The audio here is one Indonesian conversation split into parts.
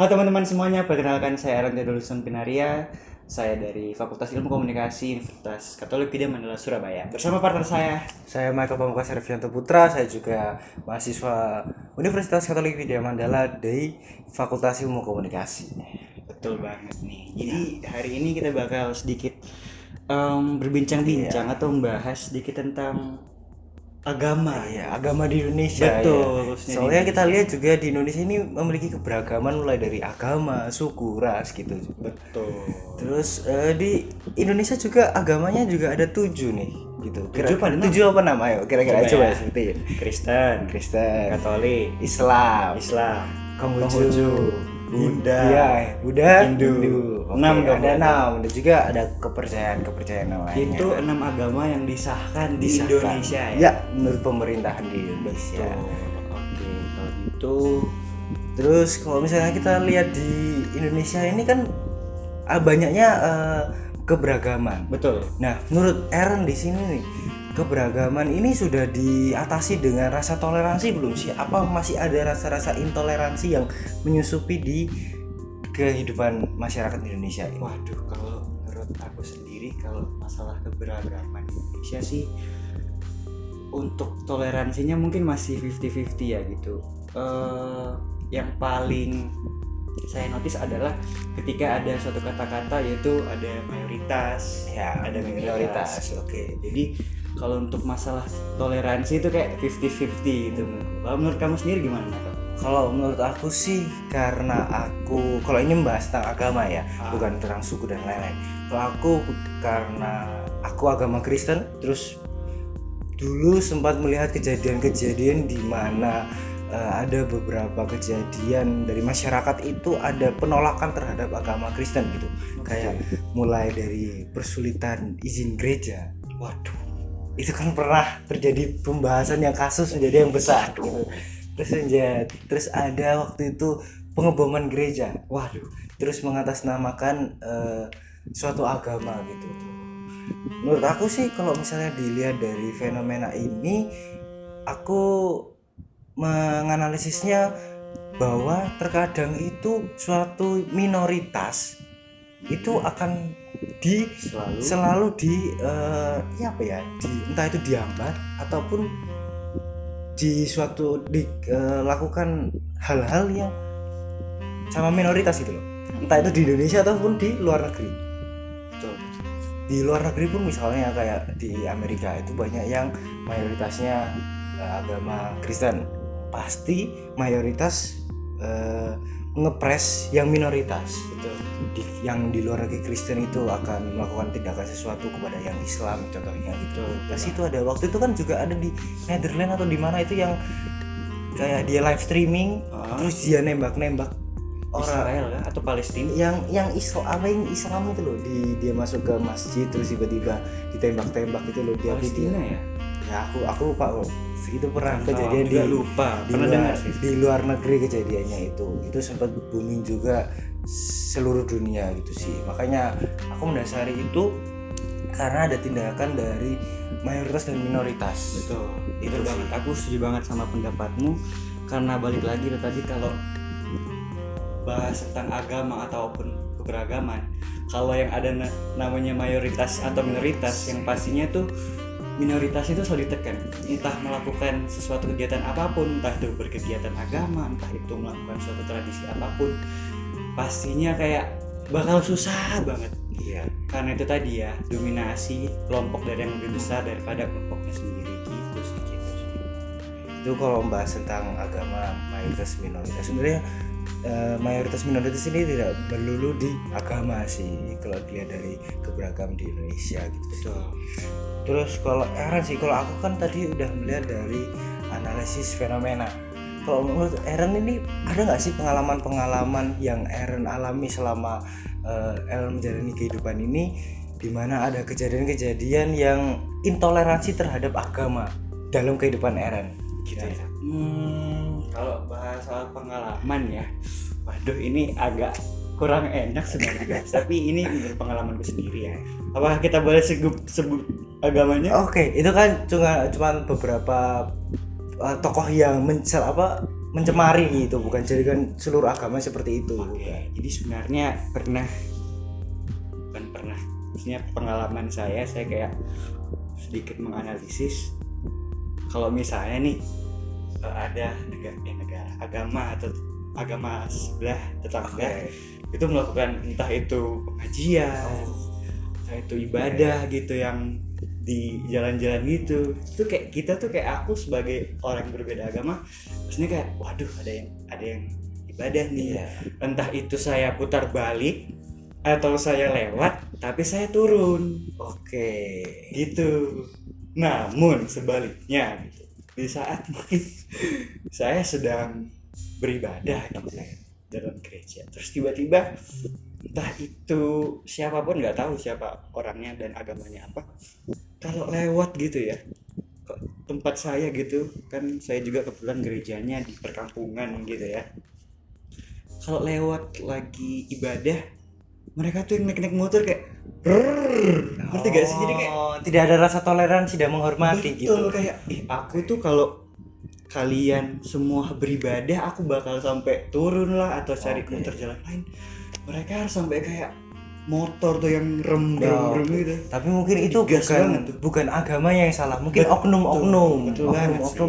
Halo teman-teman semuanya, perkenalkan saya Aaron Lulusan Pinaria. Saya dari Fakultas Ilmu Komunikasi Universitas Katolik Widya Mandala Surabaya. Bersama partner Saya Michael Pamungkas Revianto Putra, saya juga mahasiswa Universitas Katolik Widya Mandala di Fakultas Ilmu Komunikasi. betul banget nih. Jadi hari ini kita bakal sedikit berbincang-bincang atau membahas sedikit tentang agama. Ya, agama di Indonesia. Betul, Ya. khususnya di Soalnya kita Indonesia. lihat juga di Indonesia ini memiliki keberagaman mulai dari agama, suku, ras gitu. Betul. Terus di Indonesia juga agamanya juga ada 7 nih, gitu. Tujuh apa enam? 7 apa 6? Ayo kira-kira Coba coba ya. sebutin. Kristen, Katolik, Islam, Konghucu, Buddha, Buddha, Hindu. Oke, 6 dong. ada 6. Dan juga ada kepercayaan yang lainnya. Itu 6 agama yang disahkan di Disahkan. Indonesia ya. Ya, menurut pemerintahan di Indonesia. Oke, kalau gitu Terus kalau misalnya kita lihat di Indonesia ini kan banyaknya keberagaman. betul. Nah, menurut Aaron di sini nih, keberagaman ini sudah diatasi dengan rasa toleransi belum sih? Apa masih ada rasa-rasa intoleransi yang menyusupi di kehidupan masyarakat Indonesia ini? Waduh, kalau menurut aku sendiri kalau masalah keberagaman Indonesia sih untuk toleransinya mungkin masih 50-50 ya gitu. Yang paling saya notice adalah ketika ada suatu kata-kata yaitu ada mayoritas, Ya, ada minoritas. minoritas. Oke. Jadi kalau untuk masalah toleransi itu kayak 50-50 gitu. Kalau menurut kamu sendiri gimana, Nato? Kalau menurut aku sih karena kalau ini membahas tentang agama ya, bukan tentang suku dan lain-lain. Kalau aku karena aku agama Kristen, terus dulu sempat melihat kejadian-kejadian di mana ada beberapa kejadian dari masyarakat itu ada penolakan terhadap agama Kristen gitu. Kayak mulai dari persulitan izin gereja. Waduh, itu kan pernah terjadi pembahasan yang kasus menjadi yang besar gitu. Terus ada waktu itu pengeboman gereja. Waduh, terus mengatasnamakan suatu agama gitu. Menurut aku sih kalau misalnya dilihat dari fenomena ini, aku menganalisisnya bahwa terkadang itu suatu minoritas itu akan selalu entah itu dihambat ataupun dilakukan hal-hal yang sama minoritas gitu loh, entah itu di Indonesia ataupun di luar negeri. Betul. Di luar negeri pun misalnya kayak di Amerika itu banyak yang mayoritasnya agama Kristen, pasti mayoritas ngepres yang minoritas. Betul. Yang di luar negeri Kristen itu akan melakukan tindakan sesuatu kepada yang Islam contohnya gitu. Pas itu ada waktu itu kan juga ada di Netherlands atau di mana itu yang kayak dia live streaming terus dia nembak-nembak Israel kan atau Palestina? yang Islam itu loh, dia masuk ke masjid terus tiba-tiba ditembak-tembak itu loh dia Palestina ya? Ya aku lupa loh. Itu pernah Tahu, kejadian juga lupa. Pernah dengar sih. di luar negeri kejadiannya itu sempat booming juga seluruh dunia gitu sih. Makanya aku mendasari itu karena ada tindakan dari mayoritas dan minoritas. Betul. Itu Betul banget. Aku setuju banget sama pendapatmu karena balik lagi tuh tadi kalau bahas tentang agama ataupun keberagaman, kalau yang ada namanya mayoritas atau minoritas, yang pastinya tuh minoritas itu selalu ditekan, entah melakukan sesuatu kegiatan apapun, entah itu berkegiatan agama, entah itu melakukan suatu tradisi apapun, pastinya kayak bakal susah banget. Iya. Karena itu tadi ya, dominasi kelompok dari yang lebih besar daripada kelompoknya sendiri gitu sih. Itu kalau membahas tentang agama mayoritas minoritas, sebenarnya mayoritas minoritas ini tidak melulu di agama sih kalau dilihat dari keberagaman di Indonesia gitu. Betul. Terus kalau Aaron sih, kalau aku kan tadi udah melihat dari analisis fenomena. Kalau menurut Aaron ini ada nggak sih pengalaman-pengalaman yang Aaron alami selama Aaron menjalani kehidupan ini, di mana ada kejadian-kejadian yang intoleransi terhadap agama dalam kehidupan Aaron? Gitu ya. Kalau bahas soal pengalaman ya, waduh ini agak kurang enak sebenarnya, tapi ini menurut pengalamanku sendiri ya. Apakah kita boleh sebut agamanya? Oke, itu kan cuma beberapa tokoh yang mencemari gitu, bukan jadikan seluruh agama seperti itu. Oke, jadi sebenarnya maksudnya pengalaman saya kayak sedikit menganalisis kalau misalnya nih ada negara agama atau agama sebelah tetangga itu melakukan entah itu pengajian, entah itu ibadah gitu yang di jalan-jalan gitu, itu kayak kita tuh kayak aku sebagai orang yang berbeda agama, maksudnya kayak waduh ada yang ibadah nih, entah itu saya putar balik atau saya lewat tapi saya turun, gitu. Namun sebaliknya gitu, di saat mungkin saya sedang beribadah gitu dalam gereja, terus tiba-tiba entah itu siapapun, nggak tahu siapa orangnya dan agamanya apa, kalau lewat gitu ya ke tempat saya gitu kan, saya juga kebetulan gerejanya di perkampungan gitu ya, kalau lewat lagi ibadah mereka tuh yang naik motor kayak ngerti gak sih, jadi kayak tidak ada rasa toleransi dan menghormati betul, gitu. kayak aku tuh kalau kalian semua beribadah aku bakal sampai turun lah atau cari motor jalan lain, mereka harus sampai kayak motor tuh yang rem gitu. Tapi mungkin itu bukan agama yang salah, mungkin oknum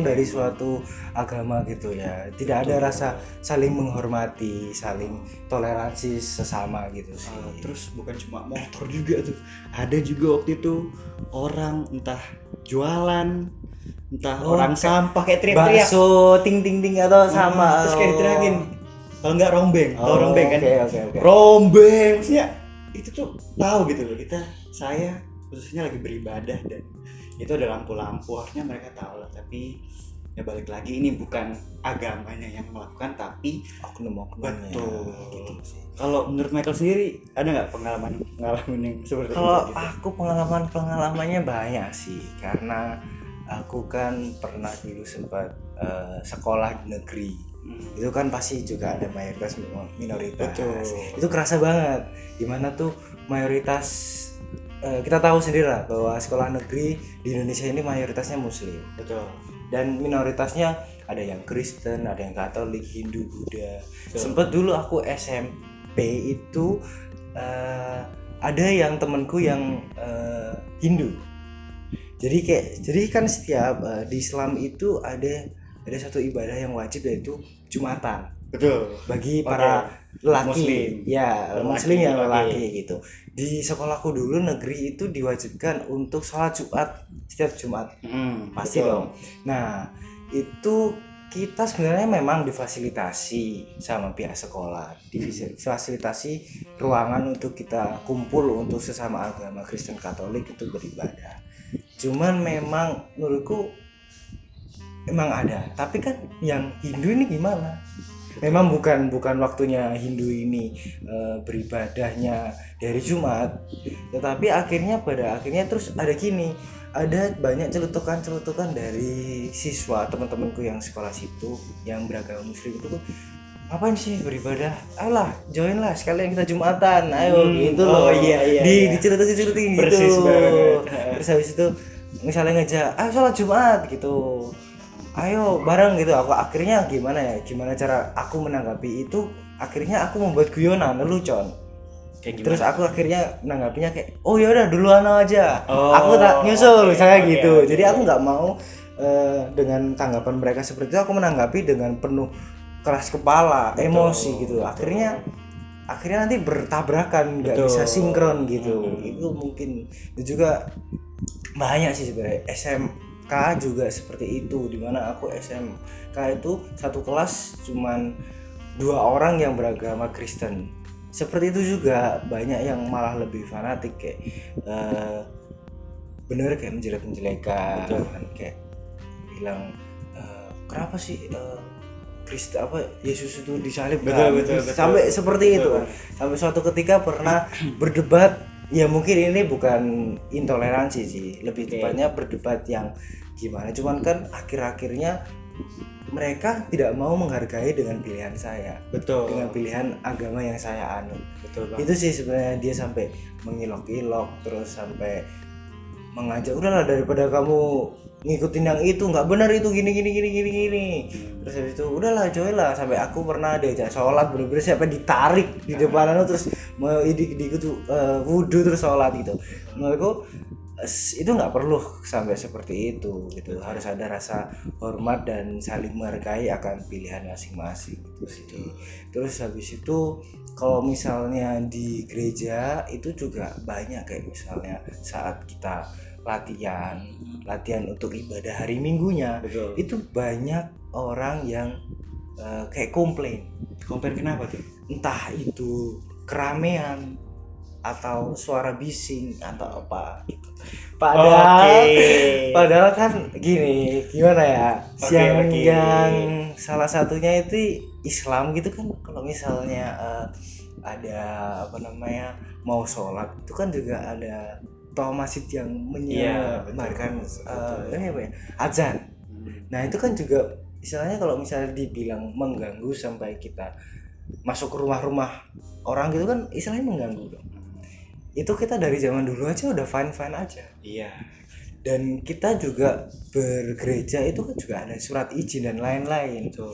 dari suatu agama gitu ya. Tidak ada rasa saling menghormati, saling toleransi sesama gitu sih. Terus bukan cuma motor juga tuh, ada juga waktu itu orang entah jualan, entah orang sampah kayak teriak-teriak bakso ting ting ting atau sama terus kayak diteriakin kalau nggak rombeng, rombeng kan, okay. rombeng maksudnya itu tuh tahu gitu loh, saya khususnya lagi beribadah dan itu ada lampu-lampu, harusnya mereka tahu lah, tapi ya balik lagi ini bukan agamanya yang melakukan tapi oknum-oknumnya. Betul gitu sih. Kalau menurut Michael sendiri ada nggak pengalaman yang seperti itu? Kalau aku pengalamannya banyak sih, karena aku kan pernah dulu sempat sekolah di negeri. Itu kan pasti juga ada mayoritas minoritas. Betul. Itu kerasa banget dimana tuh mayoritas kita tahu sendiri lah bahwa sekolah negeri di Indonesia ini mayoritasnya muslim. Betul. Dan minoritasnya ada yang Kristen, ada yang Katolik, Hindu, Buddha. Sempet dulu aku SMP itu ada yang temanku yang Hindu. Jadi kan setiap di Islam itu ada satu ibadah yang wajib, yaitu Jumatan. Betul. Bagi para lelaki, muslim yang lelaki gitu. Di sekolahku dulu negeri itu diwajibkan untuk sholat Jumat setiap Jumat. Pasti betul dong. Nah, itu kita sebenarnya memang difasilitasi sama pihak sekolah, difasilitasi ruangan untuk kita kumpul untuk sesama agama Kristen Katolik itu beribadah. Cuman memang menurutku emang ada, tapi kan yang Hindu ini gimana? Memang bukan waktunya Hindu ini beribadahnya dari Jumat, tetapi pada akhirnya terus ada banyak celutukan dari siswa teman-temanku yang sekolah situ yang beragama Muslim itu tuh, ngapain sih beribadah? Alah, join lah sekalian kita Jumatan, ayo gitu loh. Dicelutukin gitu. Persis banget. Terus habis itu misalnya ngejak, sholat Jumat gitu, ayo bareng gitu. Aku akhirnya gimana cara aku menanggapi itu, akhirnya aku membuat guyonan lelucon. Terus aku akhirnya menanggapinya kayak, oh ya udah duluan aja, aku tak nyusul saya gitu. Jadi aku nggak mau dengan tanggapan mereka seperti itu, aku menanggapi dengan penuh keras kepala, emosi gitu. Akhirnya nanti bertabrakan, nggak bisa sinkron gitu. Itu mungkin itu juga banyak sih sebenarnya. SMK juga seperti itu, dimana aku SMK itu satu kelas cuman 2 orang yang beragama Kristen. Seperti itu juga banyak yang malah lebih fanatik kayak bener kayak menjelek-menjelekan, kayak bilang kenapa sih Kristen Yesus itu disalibkan, betul. Sampai seperti itu. Sampai suatu ketika pernah berdebat, ya mungkin ini bukan intoleransi sih, lebih tepatnya berdebat yang gimana, cuman kan akhir-akhirnya mereka tidak mau menghargai dengan pilihan saya, dengan pilihan agama yang saya anut. Itu sih sebenarnya, dia sampai mengilok-ilok, terus sampai mengajak, udahlah daripada kamu ngikutin yang itu nggak benar, itu gini. Terus habis itu udahlah join lah, sampai aku pernah diajak sholat bener-bener sampai ditarik di depan terus mau ikut wudhu terus sholat gitu. Menurutku itu nggak perlu sampai seperti itu gitu. Harus ada rasa hormat dan saling menghargai akan pilihan masing-masing gitu sih. Terus habis itu kalau misalnya di gereja itu juga banyak, kayak misalnya saat kita latihan untuk ibadah hari minggunya. Betul. Itu banyak orang yang kayak komplain Kenapa tuh? entah itu keramaian atau suara bising atau apa gitu. Padahal kan gimana ya, yang salah satunya itu Islam gitu kan. Kalau misalnya ada mau sholat itu kan juga ada toa masjid yang menyebarkan azan. Nah itu kan juga istilahnya kalau misalnya dibilang mengganggu sampai kita masuk ke rumah-rumah orang gitu kan istilahnya mengganggu dong. Itu kita dari zaman dulu aja udah fine aja. Iya. Dan kita juga bergereja itu kan juga ada surat izin dan lain-lain. Betul.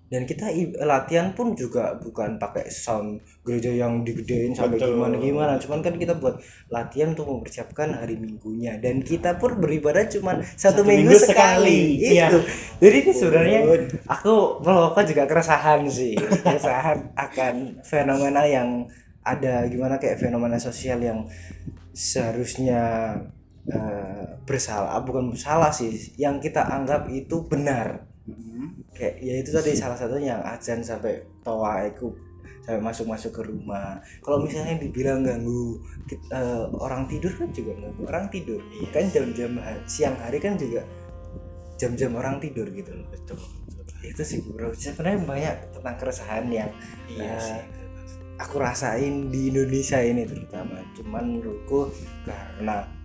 Dan kita latihan pun juga bukan pakai sound gereja yang digedein sampai gimana, cuman kan kita buat latihan untuk mempersiapkan hari minggunya, dan kita pun beribadah cuman satu minggu sekali. Itu jadi ini sebenarnya aku juga keresahan akan fenomena yang ada, gimana kayak fenomena sosial yang seharusnya bukan salah sih, yang kita anggap itu benar. Kayak ya itu tadi salah satunya yang azan sampai toa itu sampai masuk ke rumah. Kalau misalnya dibilang ganggu orang tidur kan juga ganggu orang tidur. Kan jam-jam siang hari kan juga jam-jam orang tidur gitu. Betul. Itu sih bro, sebenarnya banyak tentang keresahan yang aku rasain di Indonesia ini terutama. Cuman menurutku karena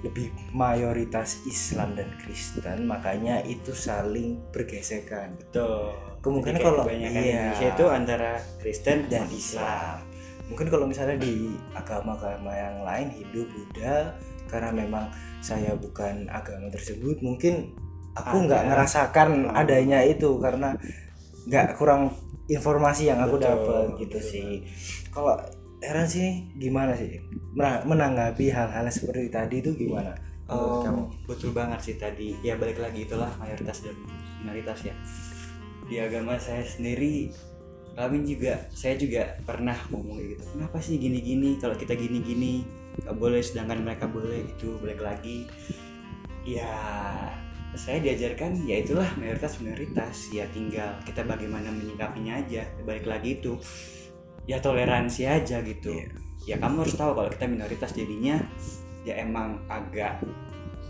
lebih mayoritas Islam dan Kristen, makanya itu saling bergesekan. Betul. Kemungkinan kalau Indonesia itu antara Kristen dan Islam. Mungkin kalau misalnya di agama-agama yang lain, Hindu, Buddha, karena memang saya bukan agama tersebut, mungkin aku nggak ngerasakan adanya itu karena nggak kurang informasi yang aku dapat gitu sih. Kalau Heran sih gimana sih menanggapi hal-hal seperti tadi itu gimana? Betul banget sih tadi. Ya balik lagi, itulah mayoritas dan minoritas ya. Di agama saya sendiri, saya juga pernah ngomong gitu. Kenapa sih gini-gini? Kalau kita gini-gini nggak boleh, sedangkan mereka boleh. Itu balik lagi. Ya saya diajarkan ya itulah mayoritas minoritas. Ya tinggal kita bagaimana menyikapinya aja. Balik lagi itu. Ya toleransi aja gitu. Ya kamu harus tahu kalau kita minoritas, jadinya ya emang agak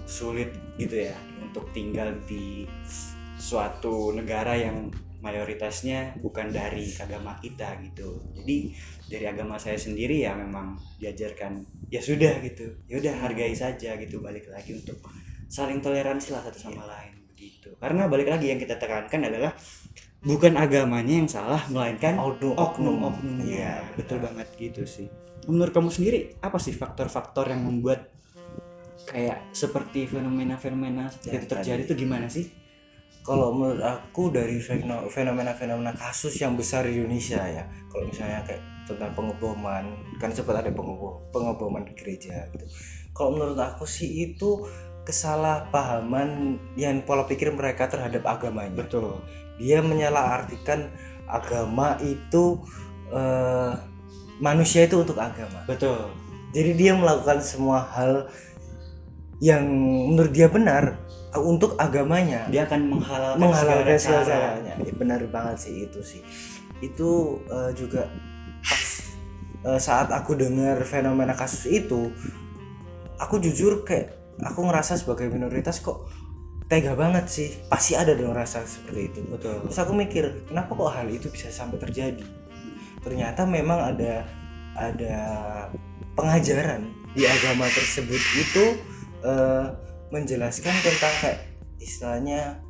sulit gitu ya untuk tinggal di suatu negara yang mayoritasnya bukan dari agama kita gitu. Jadi dari agama saya sendiri ya memang diajarkan ya sudah gitu, ya udah hargai saja gitu. Balik lagi untuk saling toleransi lah satu sama lain begitu. Karena balik lagi yang kita tekankan adalah bukan agamanya yang salah, melainkan oknum-oknumnya. Iya, betul banget gitu sih. Menurut kamu sendiri apa sih faktor-faktor yang membuat kayak seperti fenomena-fenomena seperti itu terjadi itu gimana sih? Kalau menurut aku dari fenomena-fenomena kasus yang besar di Indonesia ya, kalau misalnya kayak tentang pengeboman, kan sempat ada pengeboman di gereja gitu. Kalau menurut aku sih itu kesalahpahaman yang pola pikir mereka terhadap agamanya. Betul. Dia menyalahartikan agama itu manusia itu untuk agama. Betul. Jadi dia melakukan semua hal yang menurut dia benar untuk agamanya. Dia akan menghalalkan segala-galanya. Benar banget sih itu sih. Itu juga pas saat aku dengar fenomena kasus itu, aku jujur kayak aku ngerasa sebagai minoritas kok tega banget sih, pasti ada dong rasa seperti itu. Betul. Terus aku mikir kenapa kok hal itu bisa sampai terjadi. Ternyata memang ada pengajaran di agama tersebut itu menjelaskan tentang kayak istilahnya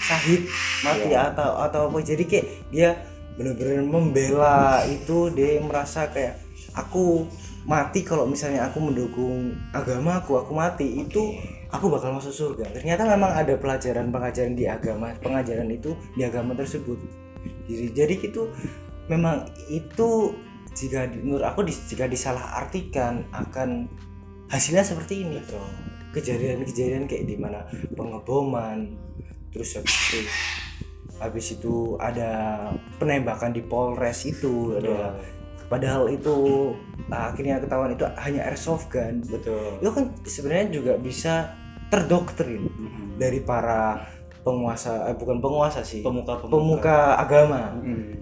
syahid mati atau apa. Jadi kayak dia benar-benar membela itu, dia merasa kayak aku mati kalau misalnya aku mendukung agama aku mati itu aku bakal masuk surga. Ternyata memang ada pengajaran di agama, pengajaran itu di agama tersebut. Jadi itu memang itu menurut aku jika disalahartikan akan hasilnya seperti ini. Betul. Kejadian-kejadian kayak di mana pengeboman, terus habis itu ada penembakan di Polres itu, ada padahal itu akhirnya ketahuan itu hanya airsoft gun. Betul. Itu kan sebenarnya juga bisa terdoktrin dari para penguasa, bukan penguasa sih, pemuka agama.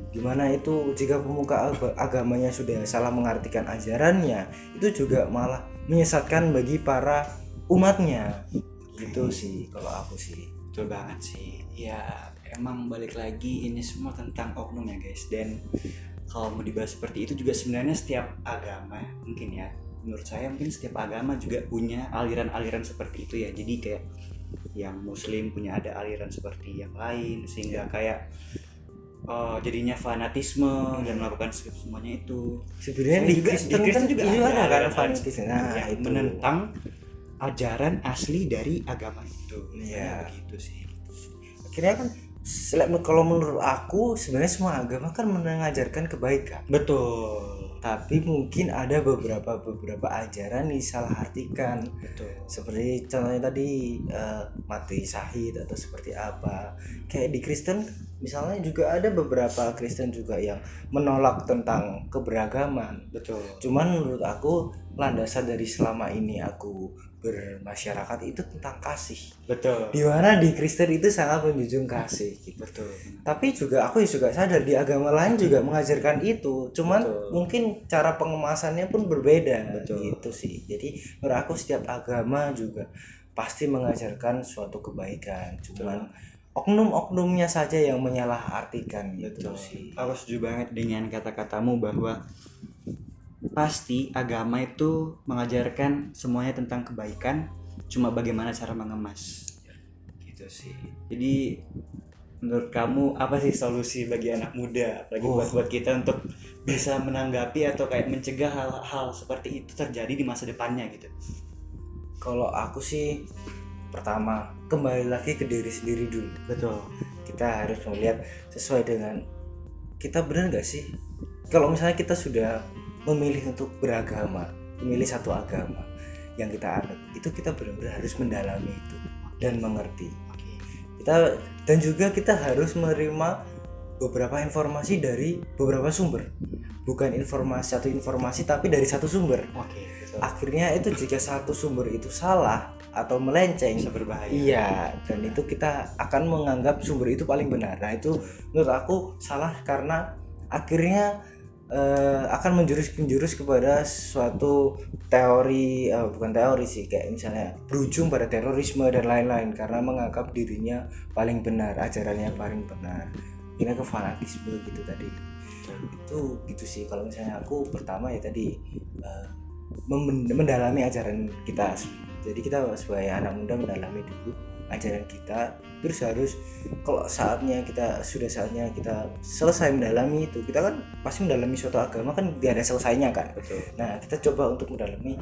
Dimana itu jika pemuka agamanya sudah salah mengartikan ajarannya, itu juga malah menyesatkan bagi para umatnya. Gitu sih kalau aku sih. Betul banget sih. Ya emang balik lagi ini semua tentang oknum ya guys. Dan kalau mau dibahas seperti itu juga sebenarnya setiap agama mungkin ya, menurut saya mungkin setiap agama juga punya aliran-aliran seperti itu ya. Jadi kayak yang muslim punya ada aliran seperti yang lain, sehingga kayak jadinya fanatisme dan melakukan semuanya itu. Sebenarnya di Kristen kan juga ada fanatisme. Nah, itu menentang ajaran asli dari agama itu. Iya, begitu sih. Akhirnya kan kalau menurut aku sebenarnya semua agama kan mengajarkan kebaikan. Betul. Tapi mungkin ada beberapa ajaran disalahartikan. Betul. Seperti contohnya tadi mati syahid atau seperti apa. Kayak di Kristen misalnya juga ada beberapa Kristen juga yang menolak tentang keberagaman. Betul. Cuman menurut aku landasan dari selama ini aku bermasyarakat itu tentang kasih. Betul. Di mana di Kristen itu sangat menjunjung kasih gitu. Betul. Tapi juga aku juga sadar di agama lain juga mengajarkan itu. Cuman Betul. mungkin cara pengemasannya pun berbeda. Betul. Gitu sih. Jadi menurut aku setiap agama juga pasti mengajarkan suatu kebaikan. Cuman oknum-oknumnya saja yang menyalahartikan gitu. Betul sih. Aku setuju banget dengan kata-katamu bahwa pasti agama itu mengajarkan semuanya tentang kebaikan, cuma bagaimana cara mengemas. Gitu sih. Jadi menurut kamu apa sih solusi bagi anak muda, apalagi buat kita untuk bisa menanggapi atau kayak mencegah hal-hal seperti itu terjadi di masa depannya gitu? Kalau aku sih pertama kembali lagi ke diri sendiri dulu. Betul. Kita harus melihat sesuai dengan kita, benar nggak sih kalau misalnya kita sudah memilih untuk beragama, memilih satu agama yang kita anut, itu kita benar-benar harus mendalami itu dan mengerti. Dan juga kita harus menerima beberapa informasi dari beberapa sumber, bukan satu informasi tapi dari satu sumber. Betul. Akhirnya itu jika satu sumber itu salah atau melenceng, bisa berbahaya. Iya, dan itu kita akan menganggap sumber itu paling benar. Nah itu menurut aku salah karena akhirnya akan menjurus kepada suatu teori, bukan teori sih, kayak misalnya berujung pada terorisme dan lain-lain karena menganggap dirinya paling benar, ajarannya paling benar. Ini ke fanatisme gitu tadi. Itu gitu sih kalau misalnya aku. Pertama ya tadi mendalami ajaran kita. Jadi kita sebagai anak muda mendalami dulu ajaran kita, terus harus kalau saatnya kita selesai mendalami itu, kita kan pasti mendalami suatu agama kan tidak ada selesainya kan. Betul. Nah kita coba untuk mendalami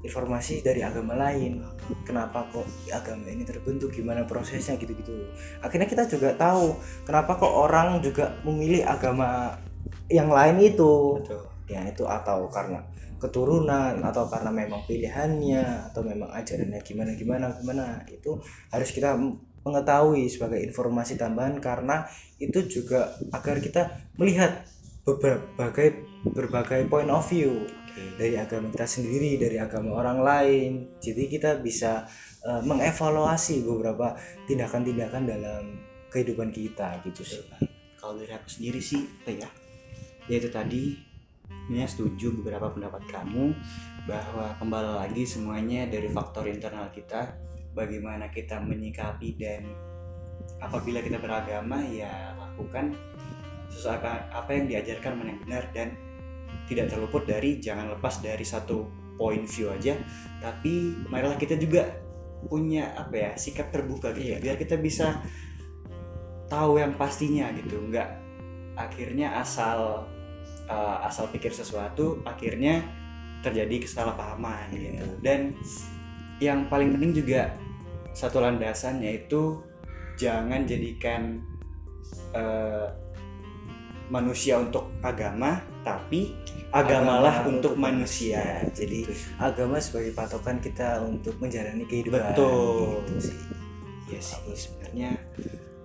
informasi dari agama lain, kenapa kok agama ini terbentuk, gimana prosesnya gitu-gitu. Akhirnya kita juga tahu kenapa kok orang juga memilih agama yang lain itu. Betul. Ya itu atau karena keturunan atau karena memang pilihannya atau memang ajarannya gimana itu harus kita mengetahui sebagai informasi tambahan, karena itu juga agar kita melihat berbagai point of view dari agama kita sendiri, dari agama orang lain. Jadi kita bisa mengevaluasi beberapa tindakan-tindakan dalam kehidupan kita gitu sih. Kalau dari aku sendiri sih ya itu tadi, ini setuju beberapa pendapat kamu bahwa kembali lagi semuanya dari faktor internal kita, bagaimana kita menyikapi, dan apabila kita beragama ya lakukan sesuai apa yang diajarkan mana yang benar, dan tidak terluput dari, jangan lepas dari satu point view aja, tapi marilah kita juga punya sikap terbuka gitu, biar kita bisa tahu yang pastinya gitu, nggak akhirnya asal pikir sesuatu akhirnya terjadi kesalahpahaman gitu. Dan yang paling penting juga satu landasan, yaitu jangan jadikan manusia untuk agama, tapi agamalah untuk manusia. Jadi agama sebagai patokan kita untuk menjalani kehidupan. Betul. Gitu sih. Iya sih, sebenarnya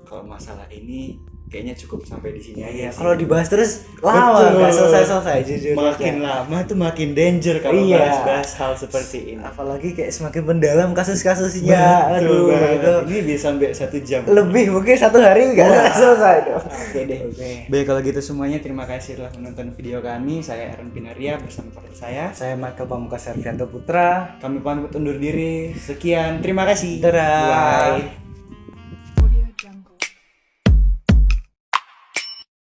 kalau masalah ini kayaknya cukup sampai di sini Iya, aja sih. kalau dibahas terus lama Betul. nggak selesai jujur Makin aja. lama tuh makin danger kalau Iya. bahas-bahas hal seperti ini. Apalagi kayak semakin mendalam kasus-kasusnya. Betul Aduh, banget. itu Ini bisa sampai 1 jam. lebih mungkin 1 hari nggak selesai tuh. Oke deh. Oke. Baik, kalau gitu semuanya terima kasih telah menonton video kami. Saya Aaron Pinaria bersama partner saya. Saya Michael Pamungkas Servianto Putra. Kami pamit undur diri. Sekian, terima kasih. Dadah. Bye.